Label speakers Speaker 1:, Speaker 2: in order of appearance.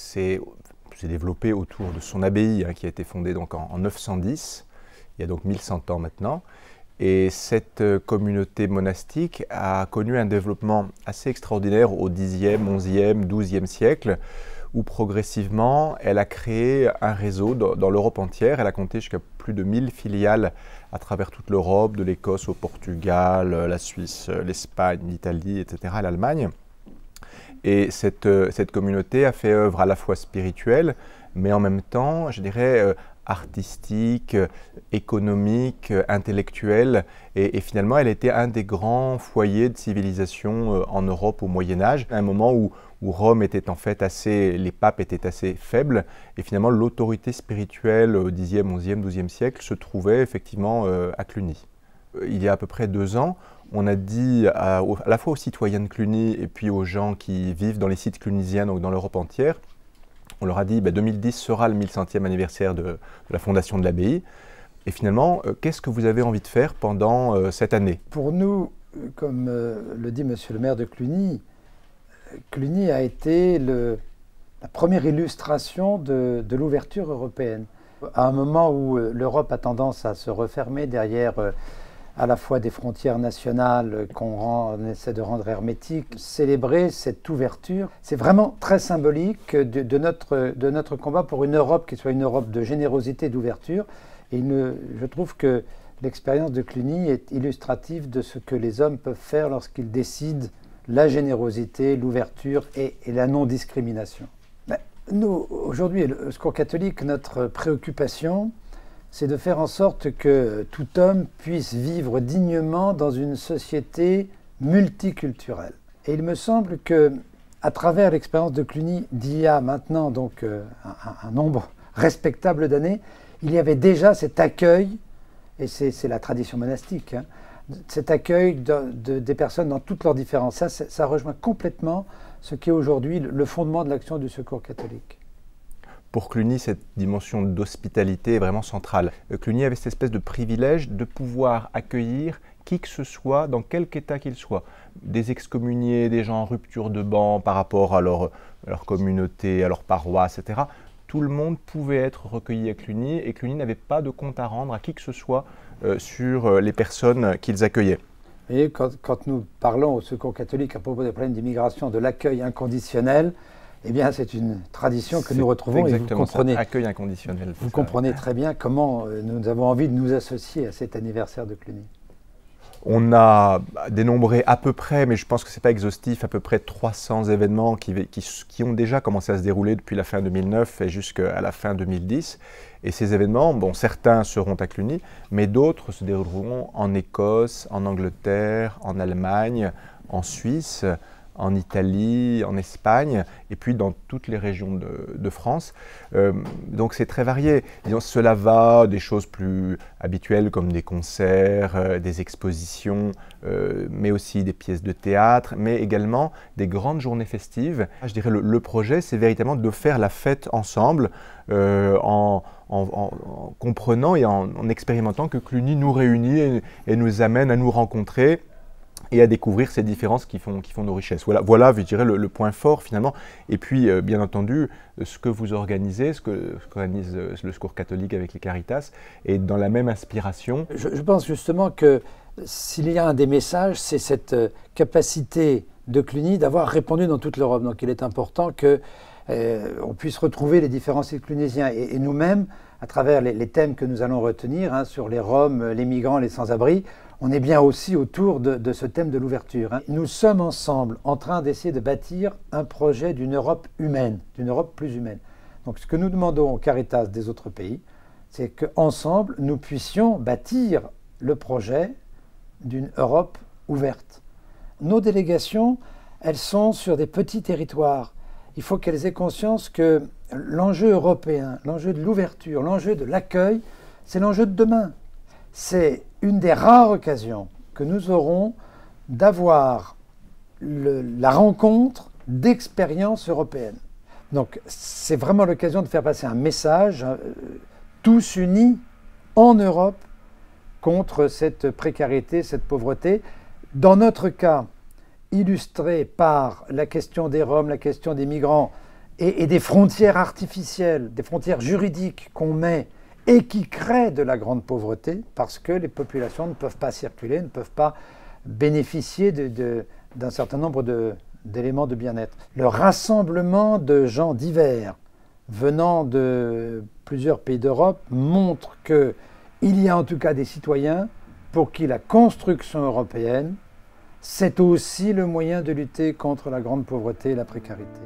Speaker 1: s'est développé autour de son abbaye, qui a été fondée donc en 910, il y a donc 1100 ans maintenant. Et cette communauté monastique a connu un développement assez extraordinaire au Xe, XIe, XIIe siècle, où progressivement, elle a créé un réseau dans l'Europe entière. Elle a compté jusqu'à plus de 1000 filiales à travers toute l'Europe, de l'Écosse au Portugal, la Suisse, l'Espagne, l'Italie, etc., l'Allemagne. Et cette communauté a fait œuvre à la fois spirituelle, mais en même temps, je dirais, artistique, économique, intellectuelle. Et finalement, elle était un des grands foyers de civilisation en Europe au Moyen-Âge, à un moment où Rome était en fait les papes étaient assez faibles, et finalement l'autorité spirituelle au Xe, XIe, XIIe siècle se trouvait effectivement à Cluny. Il y a à peu près 2 ans, on a dit à la fois aux citoyens de Cluny et puis aux gens qui vivent dans les sites clunisiens, donc dans l'Europe entière, on leur a dit 2010 sera le 1100e anniversaire de la fondation de l'abbaye. Et finalement, qu'est-ce que vous avez envie de faire pendant cette année?
Speaker 2: Pour nous, comme le dit monsieur le maire de Cluny, Cluny a été la première illustration de l'ouverture européenne. À un moment où l'Europe a tendance à se refermer derrière à la fois des frontières nationales qu'on essaie de rendre hermétiques, célébrer cette ouverture, c'est vraiment très symbolique de notre combat pour une Europe qui soit une Europe de générosité et d'ouverture. Et je trouve que l'expérience de Cluny est illustrative de ce que les hommes peuvent faire lorsqu'ils décident la générosité, l'ouverture et la non-discrimination. Nous, aujourd'hui, le Secours catholique, notre préoccupation, c'est de faire en sorte que tout homme puisse vivre dignement dans une société multiculturelle. Et il me semble que, à travers l'expérience de Cluny d'il y a maintenant donc un nombre respectable d'années, il y avait déjà cet accueil, et c'est la tradition monastique, cet accueil des personnes dans toutes leurs différences. Ça rejoint complètement ce qui est aujourd'hui le fondement de l'action du Secours catholique.
Speaker 1: Pour Cluny, cette dimension d'hospitalité est vraiment centrale. Cluny avait cette espèce de privilège de pouvoir accueillir qui que ce soit, dans quelque état qu'il soit. Des excommuniés, des gens en rupture de ban par rapport à leur communauté, à leur paroisse, etc. Tout le monde pouvait être recueilli à Cluny et Cluny n'avait pas de compte à rendre à qui que ce soit sur les personnes qu'ils accueillaient.
Speaker 2: Et quand nous parlons au Secours catholique à propos des problèmes d'immigration, de l'accueil inconditionnel, eh bien, c'est une tradition que nous retrouvons et vous comprenez,
Speaker 1: accueil inconditionnel.
Speaker 2: Vous comprenez très bien comment nous avons envie de nous associer à cet anniversaire de Cluny.
Speaker 1: On a dénombré à peu près, mais je pense que ce n'est pas exhaustif, à peu près 300 événements qui ont déjà commencé à se dérouler depuis la fin 2009 et jusqu'à la fin 2010. Et ces événements, bon, certains seront à Cluny, mais d'autres se dérouleront en Écosse, en Angleterre, en Allemagne, en Suisse, en Italie, en Espagne, et puis dans toutes les régions de France. Donc c'est très varié. Disons, cela va des choses plus habituelles comme des concerts, des expositions, mais aussi des pièces de théâtre, mais également des grandes journées festives. Je dirais le projet, c'est véritablement de faire la fête ensemble, en comprenant et en expérimentant que Cluny nous réunit et nous amène à nous rencontrer et à découvrir ces différences qui font nos richesses. Voilà, je dirais, le point fort finalement. Et puis, bien entendu, ce que vous organisez, ce qu'organise le Secours catholique avec les Caritas, est dans la même inspiration.
Speaker 2: Je pense justement que s'il y a un des messages, c'est cette capacité de Cluny d'avoir répandu dans toute l'Europe. Donc il est important qu'on puisse retrouver les différents sites clunisiens. Et nous-mêmes, à travers les thèmes que nous allons retenir, sur les Roms, les migrants, les sans-abri, on est bien aussi autour de ce thème de l'ouverture. Nous sommes ensemble en train d'essayer de bâtir un projet d'une Europe humaine, d'une Europe plus humaine. Donc ce que nous demandons aux Caritas des autres pays, c'est qu'ensemble, nous puissions bâtir le projet d'une Europe ouverte. Nos délégations, elles sont sur des petits territoires. Il faut qu'elles aient conscience que l'enjeu européen, l'enjeu de l'ouverture, l'enjeu de l'accueil, c'est l'enjeu de demain. C'est une des rares occasions que nous aurons d'avoir la rencontre d'expériences européennes. Donc c'est vraiment l'occasion de faire passer un message, tous unis en Europe contre cette précarité, cette pauvreté. Dans notre cas, illustré par la question des Roms, la question des migrants et des frontières artificielles, des frontières juridiques qu'on met et qui créent de la grande pauvreté parce que les populations ne peuvent pas circuler, ne peuvent pas bénéficier d'un certain nombre d'éléments de bien-être. Le rassemblement de gens divers venant de plusieurs pays d'Europe montre qu'il y a en tout cas des citoyens pour qui la construction européenne, c'est aussi le moyen de lutter contre la grande pauvreté et la précarité.